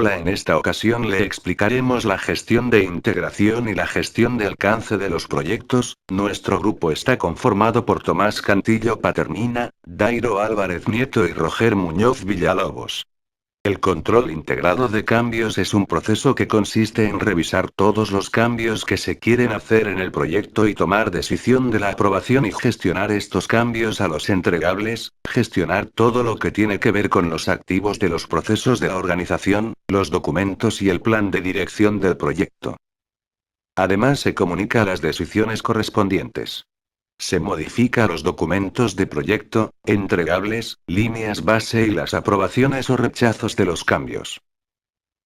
Hola, en esta ocasión le explicaremos la gestión de integración y la gestión de alcance de los proyectos. Nuestro grupo está conformado por Tomás Cantillo Paternina, Dairo Álvarez Nieto y Roger Muñoz Villalobos. El control integrado de cambios es un proceso que consiste en revisar todos los cambios que se quieren hacer en el proyecto y tomar decisión de la aprobación y gestionar estos cambios a los entregables, gestionar todo lo que tiene que ver con los activos de los procesos de la organización, los documentos y el plan de dirección del proyecto. Además, se comunica las decisiones correspondientes. Se modifica los documentos de proyecto, entregables, líneas base y las aprobaciones o rechazos de los cambios.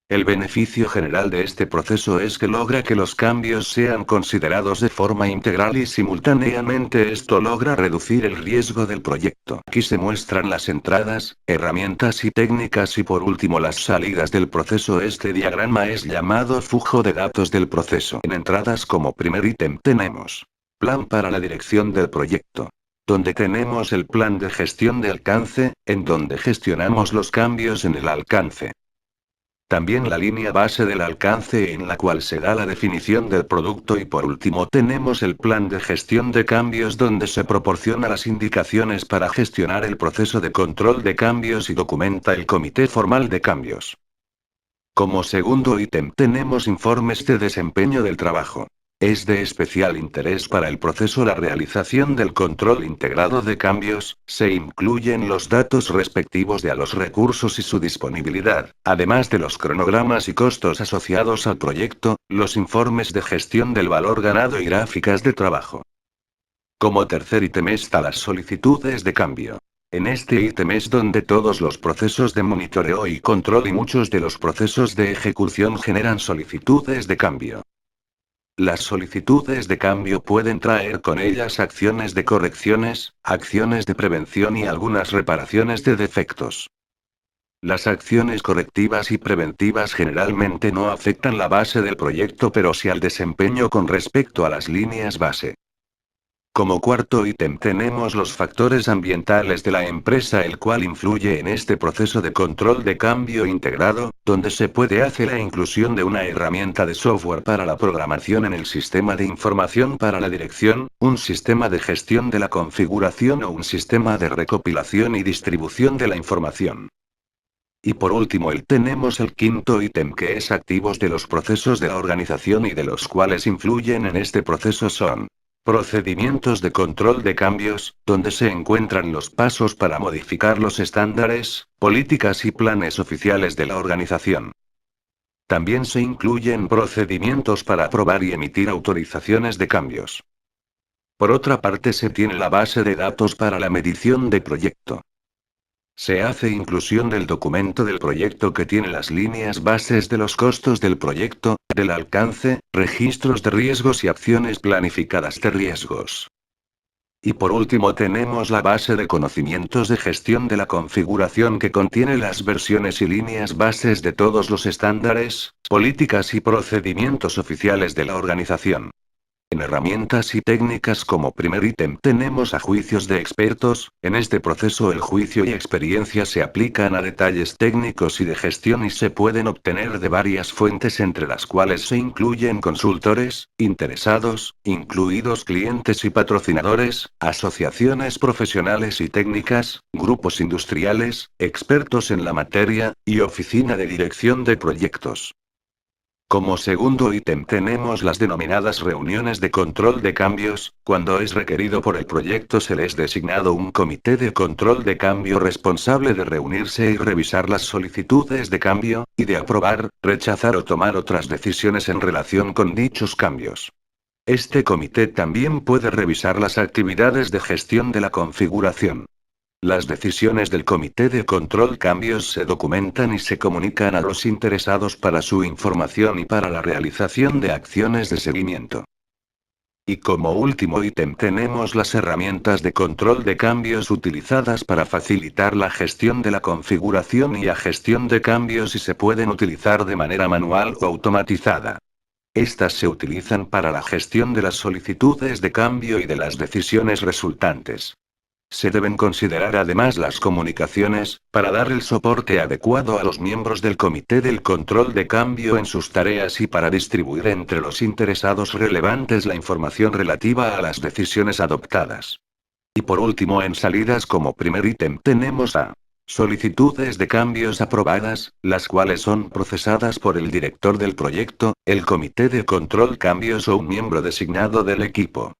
El beneficio general de este proceso es que logra que los cambios sean considerados de forma integral y simultáneamente esto logra reducir el riesgo del proyecto. Aquí se muestran las entradas, herramientas y técnicas y por último las salidas del proceso. Este diagrama es llamado flujo de datos del proceso. En entradas como primer ítem tenemos plan para la dirección del proyecto, donde tenemos el plan de gestión de alcance, en donde gestionamos los cambios en el alcance. También la línea base del alcance en la cual se da la definición del producto y por último tenemos el plan de gestión de cambios donde se proporciona las indicaciones para gestionar el proceso de control de cambios y documenta el comité formal de cambios. Como segundo ítem tenemos informes de desempeño del trabajo. Es de especial interés para el proceso la realización del control integrado de cambios, se incluyen los datos respectivos de a los recursos y su disponibilidad, además de los cronogramas y costos asociados al proyecto, los informes de gestión del valor ganado y gráficas de trabajo. Como tercer ítem está las solicitudes de cambio. En este ítem es donde todos los procesos de monitoreo y control y muchos de los procesos de ejecución generan solicitudes de cambio. Las solicitudes de cambio pueden traer con ellas acciones de correcciones, acciones de prevención y algunas reparaciones de defectos. Las acciones correctivas y preventivas generalmente no afectan la base del proyecto pero sí al desempeño con respecto a las líneas base. Como cuarto ítem tenemos los factores ambientales de la empresa el cual influye en este proceso de control de cambio integrado, donde se puede hacer la inclusión de una herramienta de software para la programación en el sistema de información para la dirección, un sistema de gestión de la configuración o un sistema de recopilación y distribución de la información. Y por último tenemos el quinto ítem que es activos de los procesos de la organización y de los cuales influyen en este proceso son procedimientos de control de cambios, donde se encuentran los pasos para modificar los estándares, políticas y planes oficiales de la organización. También se incluyen procedimientos para aprobar y emitir autorizaciones de cambios. Por otra parte se tiene la base de datos para la medición de proyecto. Se hace inclusión del documento del proyecto que tiene las líneas bases de los costos del proyecto, del alcance, registros de riesgos y acciones planificadas de riesgos. Y por último tenemos la base de conocimientos de gestión de la configuración que contiene las versiones y líneas bases de todos los estándares, políticas y procedimientos oficiales de la organización. En herramientas y técnicas como primer ítem tenemos a juicios de expertos, en este proceso el juicio y experiencia se aplican a detalles técnicos y de gestión y se pueden obtener de varias fuentes entre las cuales se incluyen consultores, interesados, incluidos clientes y patrocinadores, asociaciones profesionales y técnicas, grupos industriales, expertos en la materia, y oficina de dirección de proyectos. Como segundo ítem tenemos las denominadas reuniones de control de cambios, cuando es requerido por el proyecto se les designado un comité de control de cambio responsable de reunirse y revisar las solicitudes de cambio, y de aprobar, rechazar o tomar otras decisiones en relación con dichos cambios. Este comité también puede revisar las actividades de gestión de la configuración. Las decisiones del Comité de Control Cambios se documentan y se comunican a los interesados para su información y para la realización de acciones de seguimiento. Y como último ítem tenemos las herramientas de control de cambios utilizadas para facilitar la gestión de la configuración y la gestión de cambios y se pueden utilizar de manera manual o automatizada. Estas se utilizan para la gestión de las solicitudes de cambio y de las decisiones resultantes. Se deben considerar además las comunicaciones, para dar el soporte adecuado a los miembros del Comité del Control de Cambio en sus tareas y para distribuir entre los interesados relevantes la información relativa a las decisiones adoptadas. Y por último, en salidas como primer ítem tenemos a solicitudes de cambios aprobadas, las cuales son procesadas por el director del proyecto, el comité de control cambios o un miembro designado del equipo.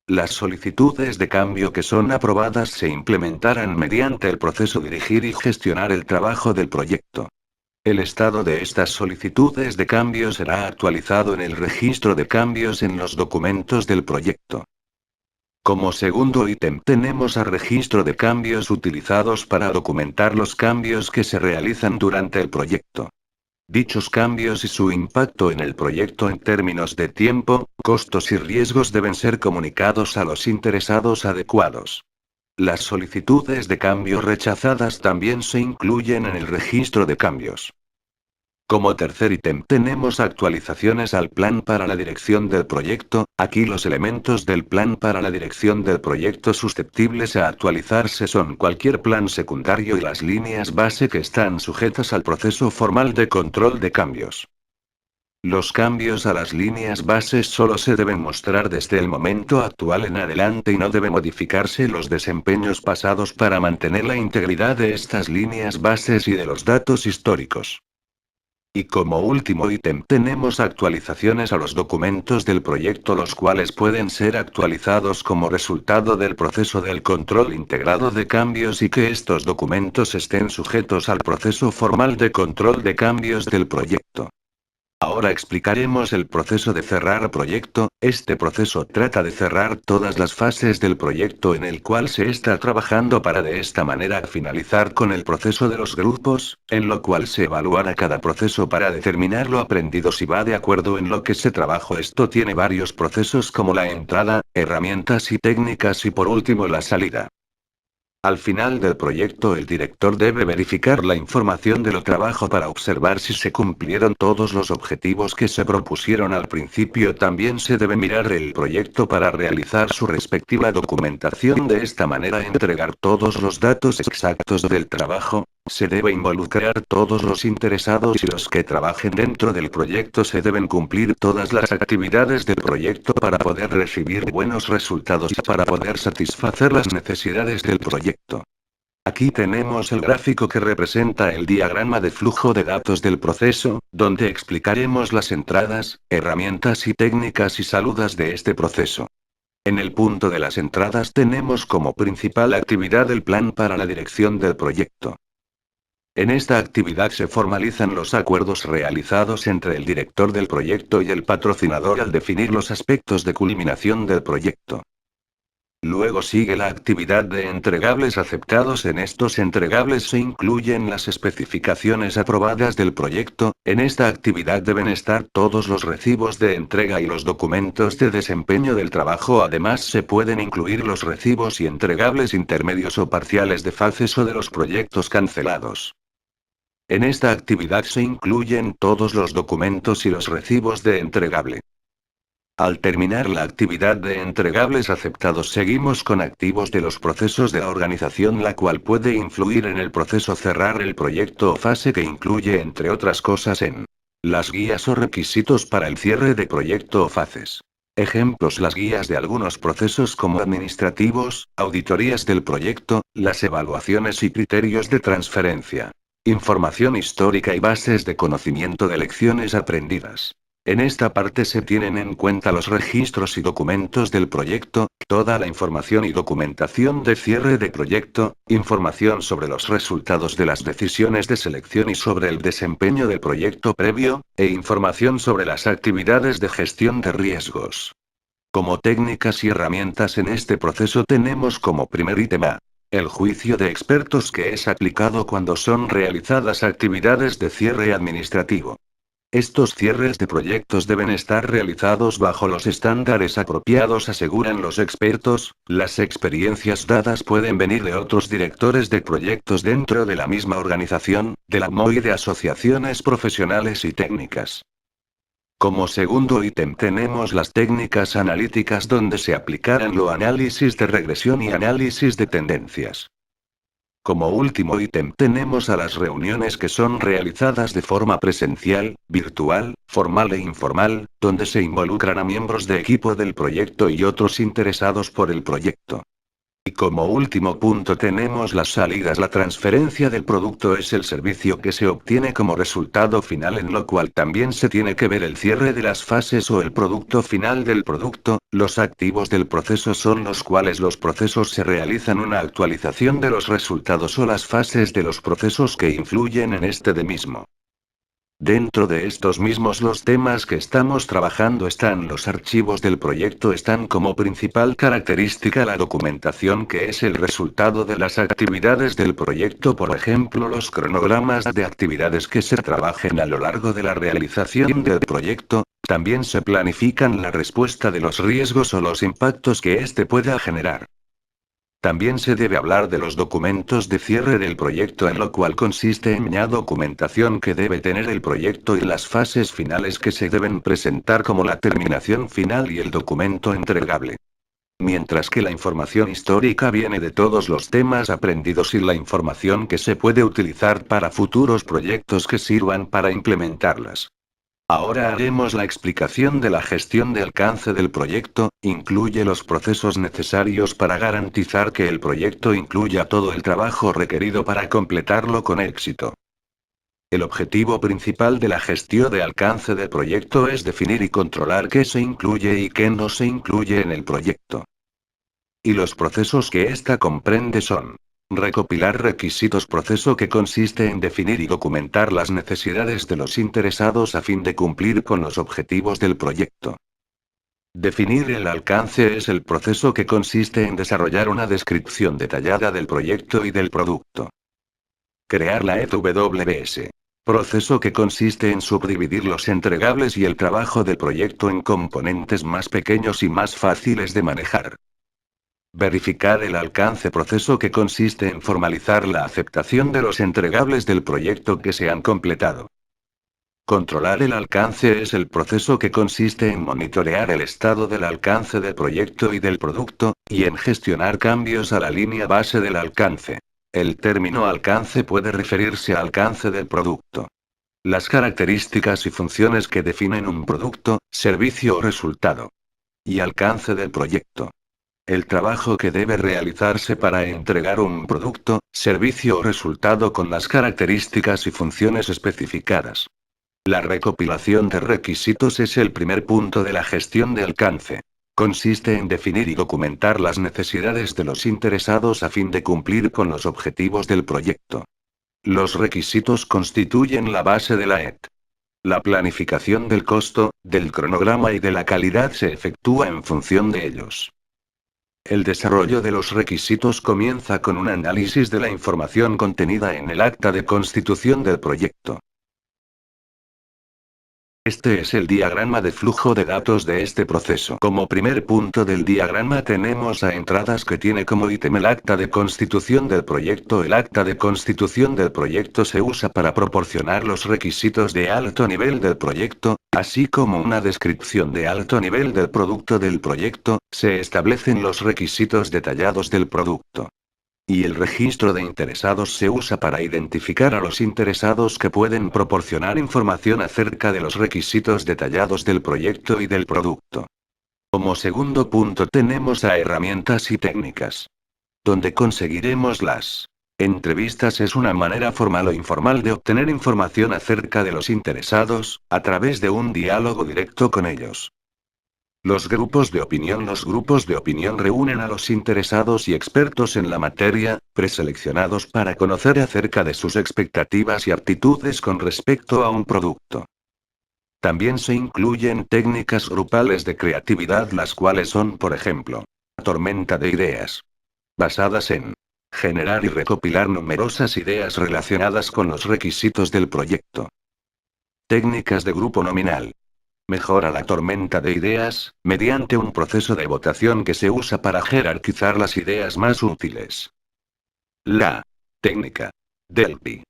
Las solicitudes de cambio que son aprobadas se implementarán mediante el proceso dirigir y gestionar el trabajo del proyecto. El estado de estas solicitudes de cambio será actualizado en el registro de cambios en los documentos del proyecto. Como segundo ítem tenemos a registro de cambios utilizados para documentar los cambios que se realizan durante el proyecto. Dichos cambios y su impacto en el proyecto en términos de tiempo, costos y riesgos deben ser comunicados a los interesados adecuados. Las solicitudes de cambio rechazadas también se incluyen en el registro de cambios. Como tercer ítem tenemos actualizaciones al plan para la dirección del proyecto. Aquí los elementos del plan para la dirección del proyecto susceptibles a actualizarse son cualquier plan secundario y las líneas base que están sujetas al proceso formal de control de cambios. Los cambios a las líneas bases solo se deben mostrar desde el momento actual en adelante y no deben modificarse los desempeños pasados para mantener la integridad de estas líneas bases y de los datos históricos. Y como último ítem tenemos actualizaciones a los documentos del proyecto, los cuales pueden ser actualizados como resultado del proceso del control integrado de cambios y que estos documentos estén sujetos al proceso formal de control de cambios del proyecto. Ahora explicaremos el proceso de cerrar proyecto. Este proceso trata de cerrar todas las fases del proyecto en el cual se está trabajando para de esta manera finalizar con el proceso de los grupos, en lo cual se evaluará cada proceso para determinar lo aprendido si va de acuerdo en lo que se trabajó. Esto tiene varios procesos como la entrada, herramientas y técnicas y por último la salida. Al final del proyecto el director debe verificar la información de lo trabajo para observar si se cumplieron todos los objetivos que se propusieron al principio. También se debe mirar el proyecto para realizar su respectiva documentación. De esta manera entregar todos los datos exactos del trabajo. Se debe involucrar todos los interesados y los que trabajen dentro del proyecto. Se deben cumplir todas las actividades del proyecto para poder recibir buenos resultados y para poder satisfacer las necesidades del proyecto. Aquí tenemos el gráfico que representa el diagrama de flujo de datos del proceso, donde explicaremos las entradas, herramientas y técnicas y salidas de este proceso. En el punto de las entradas tenemos como principal actividad el plan para la dirección del proyecto. En esta actividad se formalizan los acuerdos realizados entre el director del proyecto y el patrocinador al definir los aspectos de culminación del proyecto. Luego sigue la actividad de entregables aceptados. En estos entregables se incluyen las especificaciones aprobadas del proyecto. En esta actividad deben estar todos los recibos de entrega y los documentos de desempeño del trabajo. Además se pueden incluir los recibos y entregables intermedios o parciales de fases o de los proyectos cancelados. En esta actividad se incluyen todos los documentos y los recibos de entregable. Al terminar la actividad de entregables aceptados seguimos con activos de los procesos de la organización, la cual puede influir en el proceso cerrar el proyecto o fase, que incluye entre otras cosas en las guías o requisitos para el cierre de proyecto o fases. Ejemplos: las guías de algunos procesos como administrativos, auditorías del proyecto, las evaluaciones y criterios de transferencia. Información histórica y bases de conocimiento de lecciones aprendidas. En esta parte se tienen en cuenta los registros y documentos del proyecto, toda la información y documentación de cierre de proyecto, información sobre los resultados de las decisiones de selección y sobre el desempeño del proyecto previo, e información sobre las actividades de gestión de riesgos. Como técnicas y herramientas en este proceso tenemos como primer ítem a el juicio de expertos, que es aplicado cuando son realizadas actividades de cierre administrativo. Estos cierres de proyectos deben estar realizados bajo los estándares apropiados, aseguran los expertos. Las experiencias dadas pueden venir de otros directores de proyectos dentro de la misma organización, de la MOI, de asociaciones profesionales y técnicas. Como segundo ítem tenemos las técnicas analíticas donde se aplicarán los análisis de regresión y análisis de tendencias. Como último ítem tenemos a las reuniones que son realizadas de forma presencial, virtual, formal e informal, donde se involucran a miembros de equipo del proyecto y otros interesados por el proyecto. Y como último punto tenemos las salidas. La transferencia del producto es el servicio que se obtiene como resultado final, en lo cual también se tiene que ver el cierre de las fases o el producto final del producto. Los activos del proceso son los cuales los procesos se realizan una actualización de los resultados o las fases de los procesos que influyen en este de mismo. Dentro de estos mismos los temas que estamos trabajando están los archivos del proyecto. Están como principal característica la documentación que es el resultado de las actividades del proyecto, por ejemplo los cronogramas de actividades que se trabajen a lo largo de la realización del proyecto. También se planifican la respuesta de los riesgos o los impactos que éste pueda generar. También se debe hablar de los documentos de cierre del proyecto, en lo cual consiste en la documentación que debe tener el proyecto y las fases finales que se deben presentar, como la terminación final y el documento entregable. Mientras que la información histórica viene de todos los temas aprendidos y la información que se puede utilizar para futuros proyectos que sirvan para implementarlas. Ahora haremos la explicación de la gestión de alcance del proyecto. Incluye los procesos necesarios para garantizar que el proyecto incluya todo el trabajo requerido para completarlo con éxito. El objetivo principal de la gestión de alcance del proyecto es definir y controlar qué se incluye y qué no se incluye en el proyecto. Y los procesos que ésta comprende son: recopilar requisitos, proceso que consiste en definir y documentar las necesidades de los interesados a fin de cumplir con los objetivos del proyecto. Definir el alcance es el proceso que consiste en desarrollar una descripción detallada del proyecto y del producto. Crear la EWS. Proceso que consiste en subdividir los entregables y el trabajo del proyecto en componentes más pequeños y más fáciles de manejar. Verificar el alcance, proceso que consiste en formalizar la aceptación de los entregables del proyecto que se han completado. Controlar el alcance es el proceso que consiste en monitorear el estado del alcance del proyecto y del producto, y en gestionar cambios a la línea base del alcance. El término alcance puede referirse al alcance del producto. Las características y funciones que definen un producto, servicio o resultado. Y alcance del proyecto. El trabajo que debe realizarse para entregar un producto, servicio o resultado con las características y funciones especificadas. La recopilación de requisitos es el primer punto de la gestión de alcance. Consiste en definir y documentar las necesidades de los interesados a fin de cumplir con los objetivos del proyecto. Los requisitos constituyen la base de la ET. La planificación del costo, del cronograma y de la calidad se efectúa en función de ellos. El desarrollo de los requisitos comienza con un análisis de la información contenida en el acta de constitución del proyecto. Este es el diagrama de flujo de datos de este proceso. Como primer punto del diagrama tenemos a entradas, que tiene como ítem el acta de constitución del proyecto. El acta de constitución del proyecto se usa para proporcionar los requisitos de alto nivel del proyecto, así como una descripción de alto nivel del producto del proyecto. Se establecen los requisitos detallados del producto. Y el registro de interesados se usa para identificar a los interesados que pueden proporcionar información acerca de los requisitos detallados del proyecto y del producto. Como segundo punto tenemos a herramientas y técnicas. Donde conseguiremos las entrevistas. Es una manera formal o informal de obtener información acerca de los interesados, a través de un diálogo directo con ellos. Los grupos de opinión. Los grupos de opinión reúnen a los interesados y expertos en la materia, preseleccionados para conocer acerca de sus expectativas y aptitudes con respecto a un producto. También se incluyen técnicas grupales de creatividad, las cuales son, por ejemplo, tormenta de ideas, basadas en generar y recopilar numerosas ideas relacionadas con los requisitos del proyecto. Técnicas de grupo nominal. Mejora la tormenta de ideas, mediante un proceso de votación que se usa para jerarquizar las ideas más útiles. La técnica Delphi.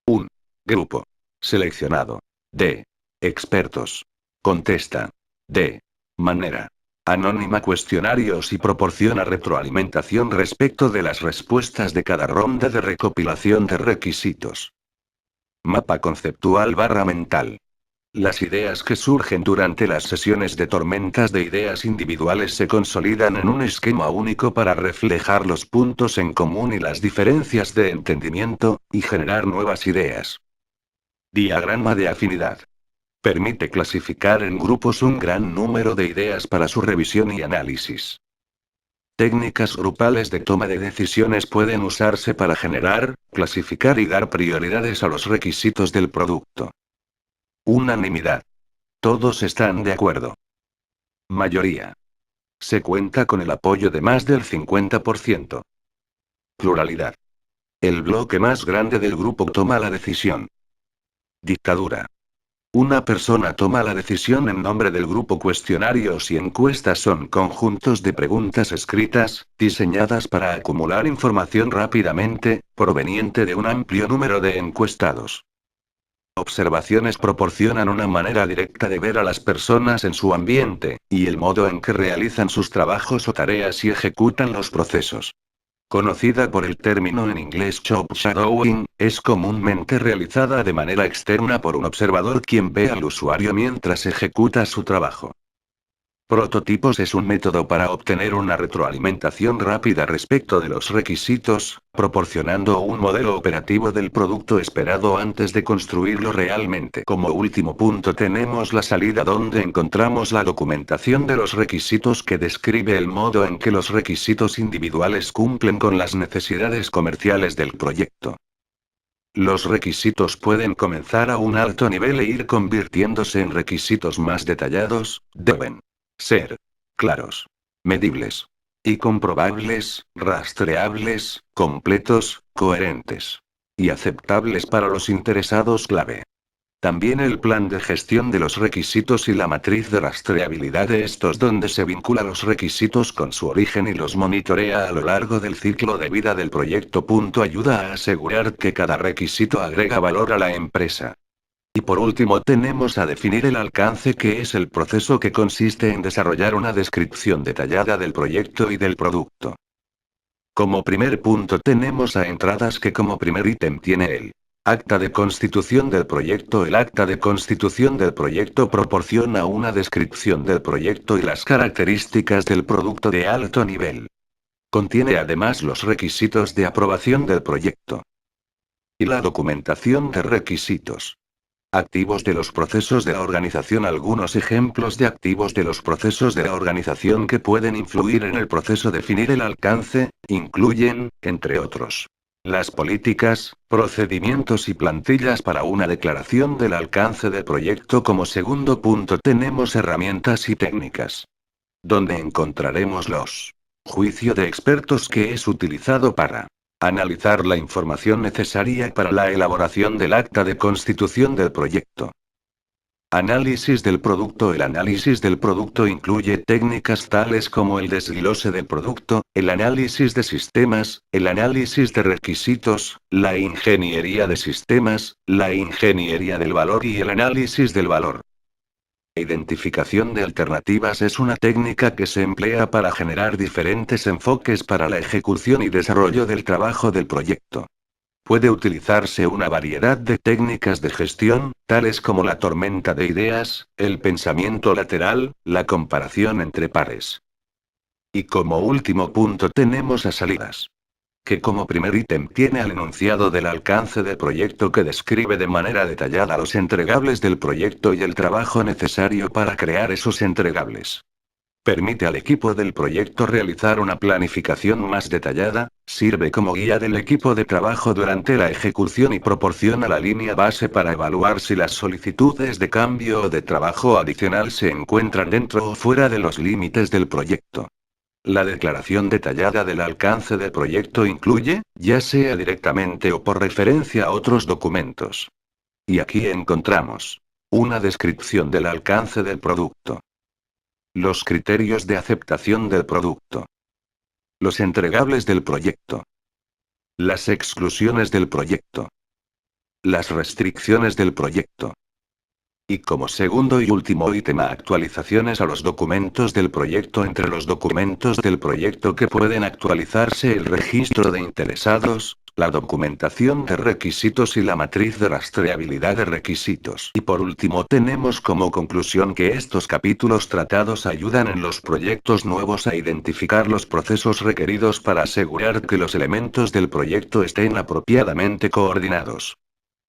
Un grupo seleccionado de expertos Contesta. De manera anónima cuestionarios y proporciona retroalimentación respecto de las respuestas de cada ronda de recopilación de requisitos. Mapa conceptual / mental. Las ideas que surgen durante las sesiones de tormentas de ideas individuales se consolidan en un esquema único para reflejar los puntos en común y las diferencias de entendimiento, y generar nuevas ideas. Diagrama de afinidad. Permite clasificar en grupos un gran número de ideas para su revisión y análisis. Técnicas grupales de toma de decisiones pueden usarse para generar, clasificar y dar prioridades a los requisitos del producto. Unanimidad. Todos están de acuerdo. Mayoría. Se cuenta con el apoyo de más del 50%. Pluralidad. El bloque más grande del grupo toma la decisión. Dictadura. Una persona toma la decisión en nombre del grupo. Cuestionarios y encuestas son conjuntos de preguntas escritas, diseñadas para acumular información rápidamente, proveniente de un amplio número de encuestados. Observaciones proporcionan una manera directa de ver a las personas en su ambiente, y el modo en que realizan sus trabajos o tareas y ejecutan los procesos. Conocida por el término en inglés job shadowing, es comúnmente realizada de manera externa por un observador quien ve al usuario mientras ejecuta su trabajo. Prototipos es un método para obtener una retroalimentación rápida respecto de los requisitos, proporcionando un modelo operativo del producto esperado antes de construirlo realmente. Como último punto tenemos la salida, donde encontramos la documentación de los requisitos que describe el modo en que los requisitos individuales cumplen con las necesidades comerciales del proyecto. Los requisitos pueden comenzar a un alto nivel e ir convirtiéndose en requisitos más detallados. Deben ser claros, medibles y comprobables, rastreables, completos, coherentes y aceptables para los interesados clave. También el plan de gestión de los requisitos y la matriz de rastreabilidad de estos, donde se vincula los requisitos con su origen y los monitorea a lo largo del ciclo de vida del proyecto. Ayuda a asegurar que cada requisito agrega valor a la empresa. Y por último tenemos a definir el alcance, que es el proceso que consiste en desarrollar una descripción detallada del proyecto y del producto. Como primer punto tenemos a entradas, que como primer ítem tiene el acta de constitución del proyecto. El acta de constitución del proyecto proporciona una descripción del proyecto y las características del producto de alto nivel. Contiene además los requisitos de aprobación del proyecto y la documentación de requisitos. Activos de los procesos de la organización. Algunos ejemplos de activos de los procesos de la organización que pueden influir en el proceso definir el alcance, incluyen, entre otros, las políticas, procedimientos y plantillas para una declaración del alcance del proyecto. Como segundo punto tenemos herramientas y técnicas, donde encontraremos los juicio de expertos, que es utilizado para analizar la información necesaria para la elaboración del acta de constitución del proyecto. Análisis del producto. El análisis del producto incluye técnicas tales como el desglose del producto, el análisis de sistemas, el análisis de requisitos, la ingeniería de sistemas, la ingeniería del valor y el análisis del valor. Identificación de alternativas es una técnica que se emplea para generar diferentes enfoques para la ejecución y desarrollo del trabajo del proyecto. Puede utilizarse una variedad de técnicas de gestión, tales como la tormenta de ideas, el pensamiento lateral, la comparación entre pares. Y como último punto tenemos a salidas, que como primer ítem tiene al enunciado del alcance del proyecto, que describe de manera detallada los entregables del proyecto y el trabajo necesario para crear esos entregables. Permite al equipo del proyecto realizar una planificación más detallada, sirve como guía del equipo de trabajo durante la ejecución y proporciona la línea base para evaluar si las solicitudes de cambio o de trabajo adicional se encuentran dentro o fuera de los límites del proyecto. La declaración detallada del alcance del proyecto incluye, ya sea directamente o por referencia a otros documentos. Y aquí encontramos una descripción del alcance del producto, los criterios de aceptación del producto, los entregables del proyecto, las exclusiones del proyecto, las restricciones del proyecto, Y como segundo y último ítem, actualizaciones a los documentos del proyecto. Entre los documentos del proyecto que pueden actualizarse, el registro de interesados, la documentación de requisitos y la matriz de rastreabilidad de requisitos. Y por último tenemos como conclusión que estos capítulos tratados ayudan en los proyectos nuevos a identificar los procesos requeridos para asegurar que los elementos del proyecto estén apropiadamente coordinados.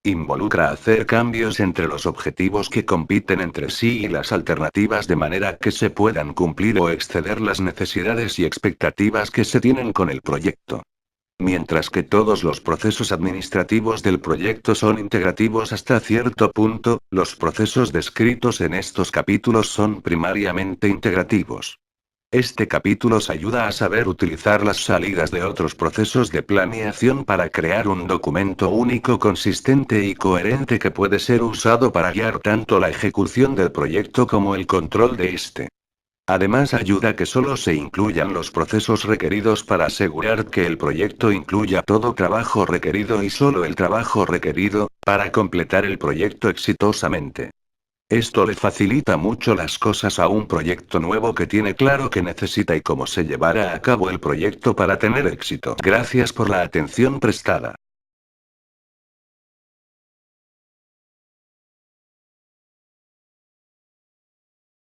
Involucra hacer cambios entre los objetivos que compiten entre sí y las alternativas de manera que se puedan cumplir o exceder las necesidades y expectativas que se tienen con el proyecto. Mientras que todos los procesos administrativos del proyecto son integrativos hasta cierto punto, los procesos descritos en estos capítulos son primariamente integrativos. Este capítulo os ayuda a saber utilizar las salidas de otros procesos de planeación para crear un documento único, consistente y coherente que puede ser usado para guiar tanto la ejecución del proyecto como el control de este. Además, ayuda a que solo se incluyan los procesos requeridos para asegurar que el proyecto incluya todo trabajo requerido y solo el trabajo requerido, para completar el proyecto exitosamente. Esto le facilita mucho las cosas a un proyecto nuevo que tiene claro qué necesita y cómo se llevará a cabo el proyecto para tener éxito. Gracias por la atención prestada.